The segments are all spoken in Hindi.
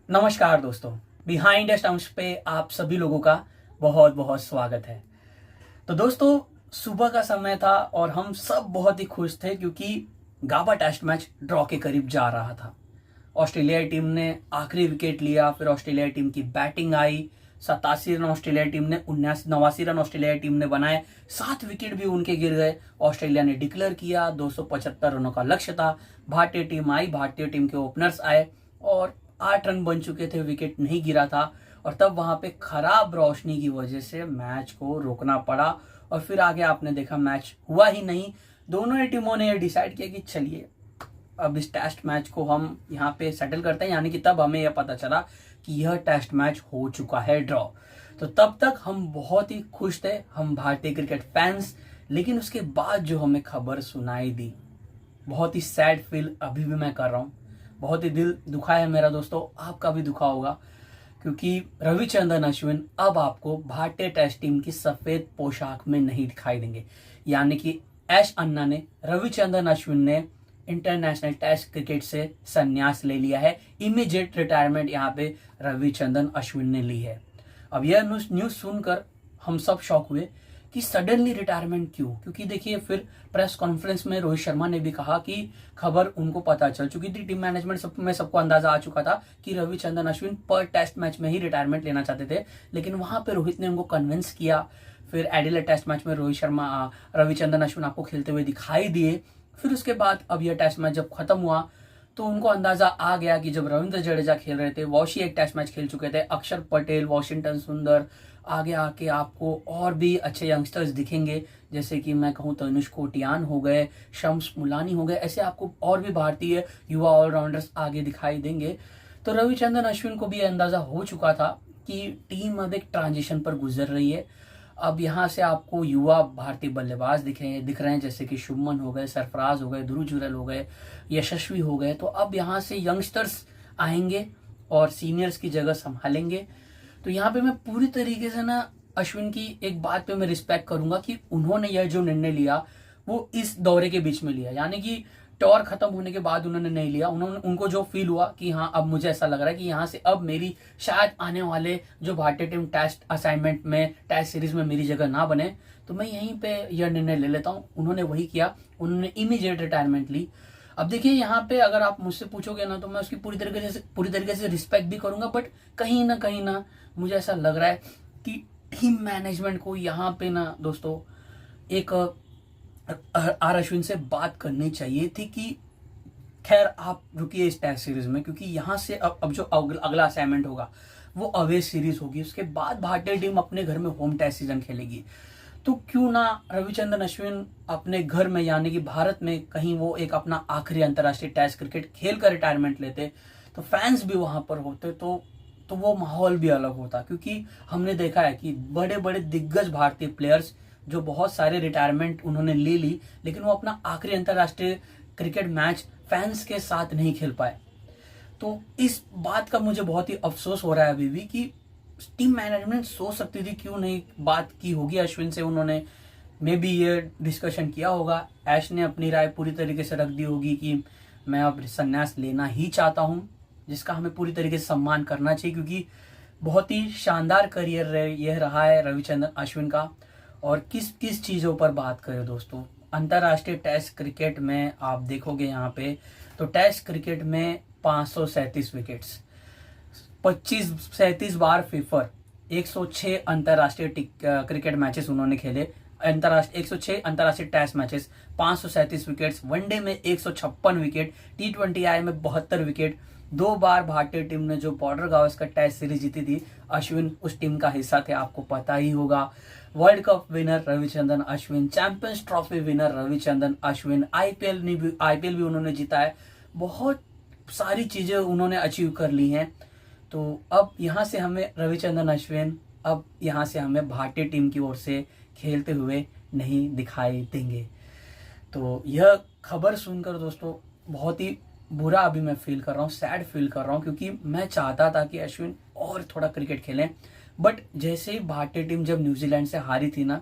नमस्कार दोस्तों, बिहाइंड द स्टंप्स पे आप सभी लोगों का बहुत बहुत स्वागत है। तो दोस्तों, सुबह का समय था और हम सब बहुत ही खुश थे क्योंकि गाबा टेस्ट मैच ड्रॉ के करीब जा रहा था। ऑस्ट्रेलियाई टीम ने आखिरी विकेट लिया, फिर ऑस्ट्रेलियाई टीम की बैटिंग आई। 87 रन ऑस्ट्रेलियाई टीम ने 89 रन ऑस्ट्रेलियाई टीम ने बनाए, 7 विकेट भी उनके गिर गए। ऑस्ट्रेलिया ने डिक्लेयर किया, 275 रनों का लक्ष्य था। भारतीय टीम आई, भारतीय टीम के ओपनर्स आए और 8 रन बन चुके थे, विकेट नहीं गिरा था। और तब वहां पे खराब रोशनी की वजह से मैच को रोकना पड़ा और फिर आगे आपने देखा मैच हुआ ही नहीं। दोनों ही टीमों ने यह डिसाइड किया कि चलिए अब इस टेस्ट मैच को हम यहाँ पे सेटल करते हैं, यानी कि तब हमें यह पता चला कि यह टेस्ट मैच हो चुका है ड्रॉ। तो तब तक हम बहुत ही खुश थे, हम भारतीय क्रिकेट फैंस। लेकिन उसके बाद जो हमें खबर सुनाई दी, बहुत ही सैड फील अभी भी मैं कर रहा हूँ। बहुत ही दिल दुखा है मेरा दोस्तों, आपका भी दुखा होगा, क्योंकि रविचंद्रन अश्विन अब आपको भारतीय टेस्ट टीम की सफेद पोशाक में नहीं दिखाई देंगे। यानी कि एश अन्ना ने, रविचंद्रन अश्विन ने इंटरनेशनल टेस्ट क्रिकेट से संन्यास ले लिया है। इमीडिएट रिटायरमेंट यहाँ पे रविचंद्रन अश्विन ने ली है। अब यह न्यूज सुनकर हम सब शॉक हुए कि सडनली रिटायरमेंट क्यों। क्योंकि देखिए, फिर प्रेस कॉन्फ्रेंस में रोहित शर्मा ने भी कहा कि खबर उनको पता चल चुकी थी, टीम मैनेजमेंट में सबको अंदाजा आ चुका था कि रविचंद्रन अश्विन पर टेस्ट मैच में ही रिटायरमेंट लेना चाहते थे। लेकिन वहां पे रोहित ने उनको कन्विंस किया। फिर एडिलेड टेस्ट मैच में रविचंद्रन अश्विन आपको खेलते हुए दिखाई दिए। फिर उसके बाद अब यह टेस्ट मैच जब खत्म हुआ तो उनको अंदाजा आ गया कि जब रविंद्र जडेजा खेल रहे थे, वॉशी एक टेस्ट मैच खेल चुके थे, अक्षर पटेल, वॉशिंगटन सुंदर, आगे आके आपको और भी अच्छे यंगस्टर्स दिखेंगे, जैसे कि मैं कहूँ तनुष कोटियान हो गए, शम्स मुलानी हो गए, ऐसे आपको और भी भारतीय युवा ऑलराउंडर्स आगे दिखाई देंगे। तो रविचंद्रन अश्विन को भी अंदाजा हो चुका था कि टीम अब एक ट्रांजिशन पर गुजर रही है। अब यहाँ से आपको युवा भारतीय बल्लेबाज दिख रहे हैं, जैसे कि शुभमन हो गए, सरफराज हो गए, ध्रुव जुरैल हो गए, यशस्वी हो गए। तो अब यहाँ से यंगस्टर्स आएंगे और सीनियर्स की जगह संभालेंगे। तो यहाँ पे मैं पूरी तरीके से ना अश्विन की एक बात पे मैं रिस्पेक्ट करूंगा कि उन्होंने यह जो निर्णय लिया वो इस दौरे के बीच में लिया, यानी कि टॉर खत्म होने के बाद उन्होंने नहीं लिया। उनको जो फील हुआ कि हाँ, अब मुझे ऐसा लग रहा है कि यहाँ से अब मेरी शायद आने वाले जो भारतीय टीम टेस्ट असाइनमेंट में, टेस्ट सीरीज में मेरी जगह ना बने, तो मैं यहीं पे यह निर्णय ले लेता हूँ। उन्होंने वही किया, उन्होंने इमीडिएट रिटायरमेंट ली। अब देखिए, यहाँ पे अगर आप मुझसे पूछोगे ना तो मैं उसकी पूरी तरीके से रिस्पेक्ट भी करूंगा, बट कहीं ना मुझे ऐसा लग रहा है कि टीम मैनेजमेंट को यहाँ पे ना दोस्तों एक आर अश्विन से बात करनी चाहिए थी कि खैर आप रुकिए इस टेस्ट सीरीज में, क्योंकि यहाँ से अब जो अगला असाइनमेंट होगा वो अवे सीरीज होगी। उसके बाद भारतीय टीम अपने घर में होम टेस्ट सीजन खेलेगी। तो क्यों ना रविचंद्रन अश्विन अपने घर में, यानी कि भारत में कहीं वो एक अपना आखिरी अंतर्राष्ट्रीय टेस्ट क्रिकेट खेल कर रिटायरमेंट लेते, तो फैंस भी वहां पर होते, तो वो माहौल भी अलग होता। क्योंकि हमने देखा है कि बड़े बड़े दिग्गज भारतीय प्लेयर्स जो बहुत सारे रिटायरमेंट उन्होंने ले ली, लेकिन वो अपना आखिरी अंतर्राष्ट्रीय क्रिकेट मैच फैंस के साथ नहीं खेल पाए। तो इस बात का मुझे बहुत ही अफसोस हो रहा है अभी भी कि टीम मैनेजमेंट सोच सकती थी, क्यों नहीं बात की होगी अश्विन से। उन्होंने मे बी ये डिस्कशन किया होगा, ऐश ने अपनी राय पूरी तरीके से रख दी होगी कि मैं अब संन्यास लेना ही चाहता हूँ, जिसका हमें पूरी तरीके से सम्मान करना चाहिए, क्योंकि बहुत ही शानदार करियर यह रहा है रविचंद्रन अश्विन का। और किस किस चीज़ों पर बात करें दोस्तों, अंतर्राष्ट्रीय टेस्ट क्रिकेट में आप देखोगे यहाँ पे तो टेस्ट क्रिकेट में 537 विकेट्स, 37 बार फीफर, 106 अंतर्राष्ट्रीय क्रिकेट मैचेस उन्होंने खेले, 106 अंतर्राष्ट्रीय टेस्ट मैचेस, 537 विकेट्स, वनडे में 156 विकेट, T20I में 72 विकेट। 2 बार भारतीय टीम ने जो बॉर्डर गावस्कर टेस्ट सीरीज जीती थी, अश्विन उस टीम का हिस्सा थे, आपको पता ही होगा। World cup winner Ravichandran Ashwin, champions trophy winner Ravichandran Ashwin, IPL भी उन्होंने जीता है। बहुत सारी चीजें उन्होंने अचीव कर ली हैं। तो अब यहाँ से हमें रविचंद्रन अश्विन, अब यहाँ से हमें भारतीय टीम की ओर से खेलते हुए नहीं दिखाई देंगे। तो यह खबर सुनकर दोस्तों बहुत ही बुरा अभी मैं फील कर रहा हूँ, सैड फील कर रहा हूँ, क्योंकि मैं चाहता था कि अश्विन और थोड़ा क्रिकेट खेलें। बट जैसे ही भारतीय टीम जब न्यूजीलैंड से हारी थी ना,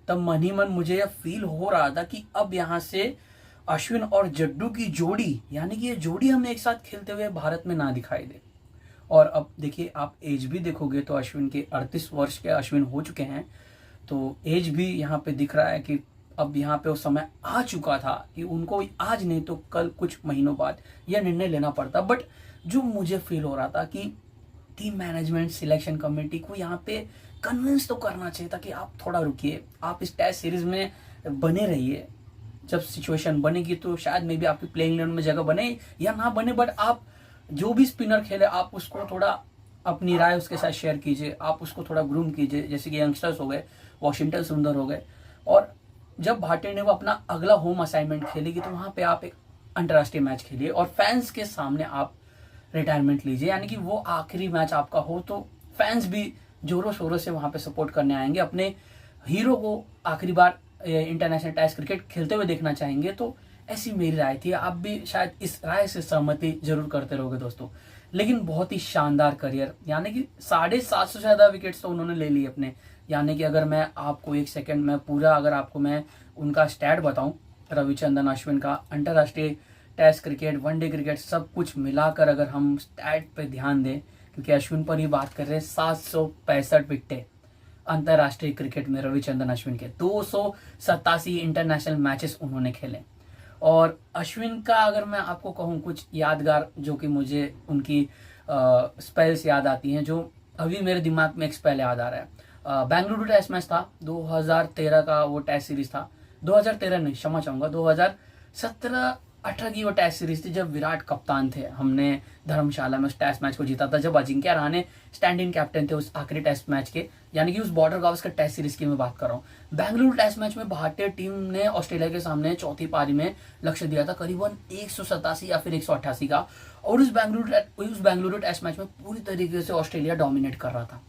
तब मन ही मन मुझे यह फील हो रहा था कि अब यहाँ से अश्विन और जड्डू की जोड़ी, यानी कि ये जोड़ी हमें एक साथ खेलते हुए भारत में ना दिखाई दे। और अब देखिए आप एज भी देखोगे तो अश्विन के 38 वर्ष के अश्विन हो चुके हैं। तो एज भी यहाँ पे दिख रहा है कि अब यहाँ पे वो समय आ चुका था कि उनको आज नहीं तो कल कुछ महीनों बाद यह निर्णय लेना पड़ता। बट जो मुझे फील हो रहा था कि टीम मैनेजमेंट सिलेक्शन कमेटी को यहाँ पे कन्विंस तो करना चाहिए था कि आप थोड़ा रुकिए, आप इस टेस्ट सीरीज में बने रहिए। जब सिचुएशन बनेगी तो शायद मे भी आपकी प्लेइंग इलेवन में जगह बने या ना बने, बट आप जो भी स्पिनर खेले आप उसको थोड़ा अपनी राय उसके साथ शेयर कीजिए, आप उसको थोड़ा ग्रूम कीजिए। जैसे कि यंगस्टर्स हो गए, वॉशिंगटन सुंदर हो गए, और जब भाटी ने वो अपना अगला होम असाइनमेंट खेलेगी तो वहां पे आप एक अंतर्राष्ट्रीय मैच खेलिए और फैंस के सामने आप रिटायरमेंट लीजिए, यानी कि वो आखिरी मैच आपका हो तो फैंस भी जोरों शोरों से वहां पे सपोर्ट करने आएंगे, अपने हीरो को आखिरी बार इंटरनेशनल टेस्ट क्रिकेट खेलते हुए देखना चाहेंगे। तो ऐसी मेरी राय थी, आप भी शायद इस राय से सहमति जरूर करते रहोगे दोस्तों। लेकिन बहुत ही शानदार करियर, यानी कि 750 से ज्यादा विकेट्स तो उन्होंने ले लिए अपने। यानी कि अगर मैं आपको एक सेकंड में पूरा अगर आपको मैं उनका स्टैट बताऊं, रविचंद्रन अश्विन का अंतर्राष्ट्रीय टेस्ट क्रिकेट, वनडे क्रिकेट सब कुछ मिलाकर अगर हम स्टैट पे ध्यान दें, क्योंकि अश्विन पर ही बात कर रहे हैं, 765 विकेटें अंतर्राष्ट्रीय क्रिकेट में रविचंद्रन अश्विन के, 287 इंटरनेशनल मैचेस उन्होंने खेले। और अश्विन का अगर मैं आपको कहूं कुछ यादगार, जो कि मुझे उनकी स्पेल्स याद आती हैं, जो अभी मेरे दिमाग में एक स्पेल याद आ रहा है। बेंगलुरु टेस्ट मैच था 2013 का, वो टेस्ट सीरीज था। 2013 नहीं, क्षमा चाहूंगा, 2017-18 की वो टेस्ट सीरीज थी, जब विराट कप्तान थे। हमने धर्मशाला में उस टेस्ट मैच को जीता था, जब Ajinkya Rahane stand in captain थे उस आखिरी टेस्ट मैच के, यानी कि उस बॉर्डर गावस्कर टेस्ट सीरीज की मैं बात कर रहा हूँ। बेंगलुरु टेस्ट मैच में भारतीय टीम ने ऑस्ट्रेलिया के सामने चौथी पारी में लक्ष्य दिया था करीबन 187 या फिर 188 का, और उस बेंगलुरु टेस्ट मैच में पूरी तरीके से ऑस्ट्रेलिया डोमिनेट कर रहा था।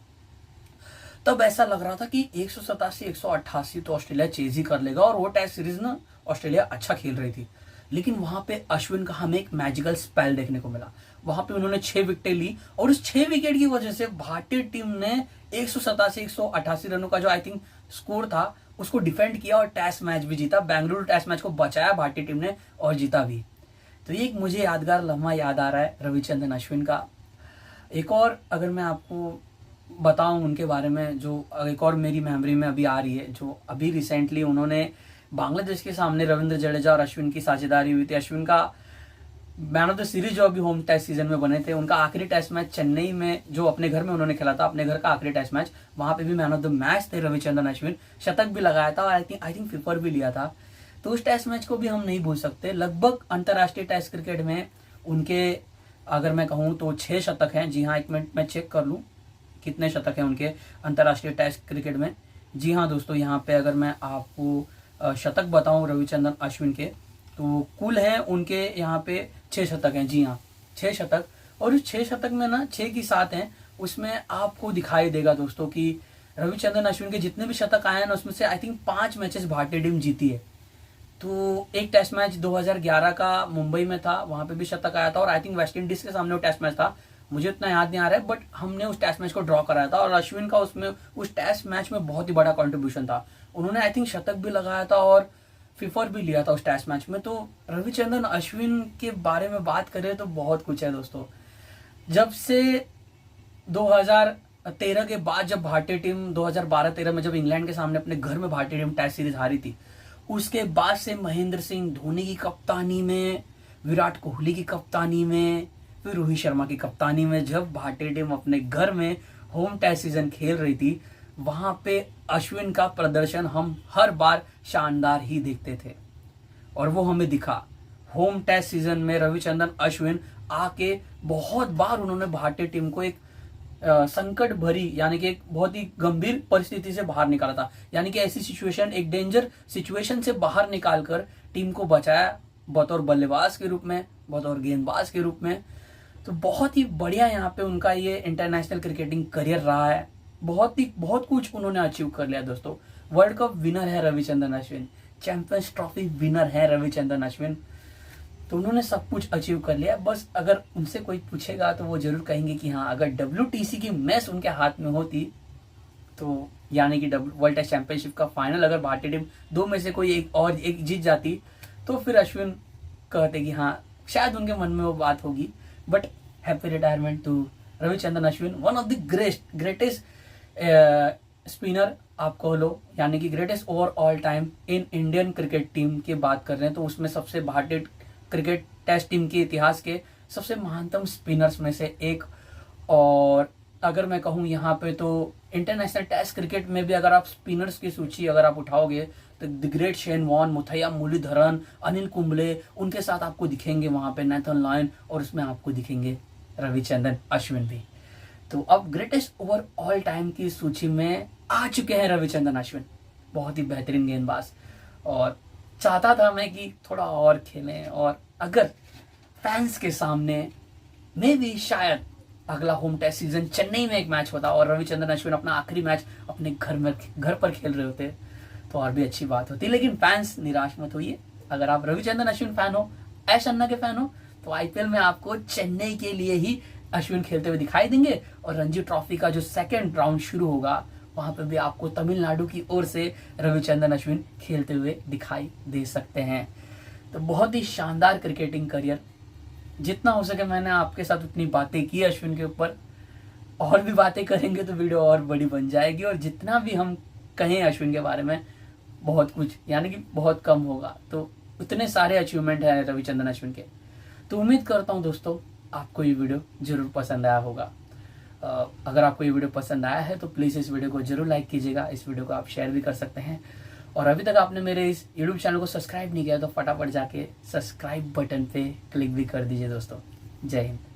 तब ऐसा लग रहा था कि 187 188 तो ऑस्ट्रेलिया चेज ही कर लेगा, और वो टेस्ट सीरीज ना ऑस्ट्रेलिया अच्छा खेल रही थी। लेकिन वहां पे अश्विन का हमें एक मैजिकल स्पेल देखने को मिला। वहां पे उन्होंने 6 विकेटें ली, और उस 6 विकेट की वजह से भारतीय टीम ने 187 188 रनों का जो आई थिंक स्कोर था उसको डिफेंड किया और टेस्ट मैच भी जीता। बेंगलुरु टेस्ट मैच को बचाया भारतीय टीम ने और जीता भी। तो ये एक मुझे यादगार लम्हा याद आ रहा है रविचंद्रन अश्विन का। एक और अगर मैं आपको बताऊं उनके बारे में, जो एक और मेरी मेमोरी में अभी आ रही है, जो अभी रिसेंटली उन्होंने बांग्लादेश के सामने रविंद्र जडेजा और अश्विन की साझेदारी हुई थी। अश्विन का मैन ऑफ द सीरीज जो अभी होम टेस्ट सीजन में बने थे, उनका आखिरी टेस्ट मैच चेन्नई में जो अपने घर में उन्होंने खेला था, अपने घर का आखिरी टेस्ट मैच, वहां पे भी मैन ऑफ द मैच थे रविचंद्रन अश्विन, शतक भी लगाया था और आई थिंक फिफर भी लिया था। तो उस टेस्ट मैच को भी हम नहीं भूल सकते। लगभग अंतर्राष्ट्रीय टेस्ट क्रिकेट में उनके अगर मैं कहूँ तो 6 शतक हैं। जी हाँ, एक मिनट मैं चेक कर लूँ कितने शतक हैं उनके अंतर्राष्ट्रीय टेस्ट क्रिकेट में। जी हाँ दोस्तों, यहाँ पे अगर मैं आपको शतक बताऊं रविचंद्रन अश्विन के, तो कुल है उनके यहाँ पे 6 शतक हैं। जी हाँ, 6 शतक। और उस 6 शतक में ना 6 की 7 हैं, उसमें आपको दिखाई देगा दोस्तों कि रविचंद्रन अश्विन के जितने भी शतक आए हैं ना, उसमें से आई थिंक 5 मैचेस भारतीय टीम जीती है। तो एक टेस्ट मैच 2011 का मुंबई में था, वहां पे भी शतक आया था, और आई थिंक वेस्ट इंडीज के सामने वो टेस्ट मैच था, मुझे उतना याद नहीं आ रहा है, बट हमने उस टेस्ट मैच को ड्रॉ कराया था और अश्विन का उसमें उस टेस्ट मैच में बहुत ही बड़ा कंट्रीब्यूशन था। उन्होंने आई थिंक शतक भी लगाया था और फिफर भी लिया था उस टेस्ट मैच में। तो रविचंद्रन अश्विन के बारे में बात करें तो बहुत कुछ है दोस्तों। जब से 2013 के बाद जब भारतीय टीम 2012-13 में जब इंग्लैंड के सामने अपने घर में भारतीय टीम टेस्ट सीरीज हारी थी, उसके बाद से महेंद्र सिंह धोनी की कप्तानी में, विराट कोहली की कप्तानी में, फिर रोहित शर्मा की कप्तानी में जब भारतीय टीम अपने घर में होम टेस्ट सीजन खेल रही थी, वहां पे अश्विन का प्रदर्शन हम हर बार शानदार ही देखते थे, और वो हमें दिखा। होम टेस्ट सीजन में रविचंद्रन अश्विन आके बहुत बार उन्होंने भारतीय टीम को एक संकट भरी, यानी कि एक बहुत ही गंभीर परिस्थिति से बाहर निकाला था। यानी कि ऐसी सिचुएशन, एक डेंजर सिचुएशन से बाहर निकालकर टीम को बचाया, बतौर बल्लेबाज के रूप में, बतौर गेंदबाज के रूप में। तो बहुत ही बढ़िया यहाँ पे उनका ये इंटरनेशनल क्रिकेटिंग करियर रहा है। बहुत कुछ उन्होंने अचीव कर लिया दोस्तों। वर्ल्ड कप विनर है Ravichandran Ashwin, champions trophy winner है रविचंद्रन अश्विन। तो उन्होंने सब कुछ अचीव कर लिया। बस अगर उनसे कोई पूछेगा तो वो जरूर कहेंगे कि हाँ, अगर WTC की मैच उनके हाथ में होती, तो यानी कि वर्ल्ड टेस्ट चैंपियनशिप का फाइनल अगर भारतीय टीम 2 में से कोई एक जीत जाती, तो फिर अश्विन कहते कि हाँ, शायद उनके मन में वो बात होगी। But happy retirement to Ravichandran Ashwin one of the greatest spinner आप कह लो, यानी कि greatest over all time in Indian cricket team की बात कर रहे हैं तो उसमें सबसे भारतीय क्रिकेट टेस्ट टीम के इतिहास के सबसे महानतम स्पिनर्स में से एक। और अगर मैं कहूँ यहाँ पे तो इंटरनेशनल टेस्ट क्रिकेट में भी अगर आप स्पिनर्स की सूची अगर आप उठाओगे तो the great Shane Warne, Muttiah Muralitharan, Anil Kumble, उनके साथ आपको दिखेंगे वहाँ पे नेथन लायन, और उसमें आपको दिखेंगे रविचंद्रन अश्विन भी। तो अब ग्रेटेस्ट ओवर ऑल टाइम की सूची में आ चुके हैं रविचंद्रन अश्विन, बहुत ही बेहतरीन गेंदबाज। और चाहता था मैं कि थोड़ा और खेलें, और अगर फैंस के सामने में भी शायद अगला होम टेस्ट सीजन चेन्नई में एक मैच होता और रविचंद्रन अश्विन अपना आखिरी मैच अपने घर पर खेल रहे होते तो और भी अच्छी बात होती। लेकिन फैंस निराश मत होइए, अगर आप रविचंद्रन अश्विन फैन हो, एश अन्ना के फैन हो, तो आईपीएल में आपको चेन्नई के लिए ही अश्विन खेलते हुए दिखाई देंगे। और रणजी ट्रॉफी का जो सेकंड राउंड शुरू होगा वहां पर भी आपको तमिलनाडु की ओर से रविचंद्रन अश्विन खेलते हुए दिखाई दे सकते हैं। तो बहुत ही शानदार क्रिकेटिंग करियर, जितना हो सके मैंने आपके साथ उतनी बातें की अश्विन के ऊपर, और भी बातें करेंगे तो वीडियो और बड़ी बन जाएगी, और जितना भी हम कहें अश्विन के बारे में बहुत कुछ यानी कि बहुत कम होगा। तो इतने सारे अचीवमेंट हैं रविचंद्रन अश्विन के। तो उम्मीद करता हूँ दोस्तों आपको ये वीडियो जरूर पसंद आया होगा। अगर आपको ये वीडियो पसंद आया है तो प्लीज़ इस वीडियो को जरूर लाइक कीजिएगा, इस वीडियो को आप शेयर भी कर सकते हैं। और अभी तक आपने मेरे इस यूट्यूब चैनल को सब्सक्राइब नहीं किया तो फटाफट जाके सब्सक्राइब बटन पे क्लिक भी कर दीजिए दोस्तों। जय हिंद।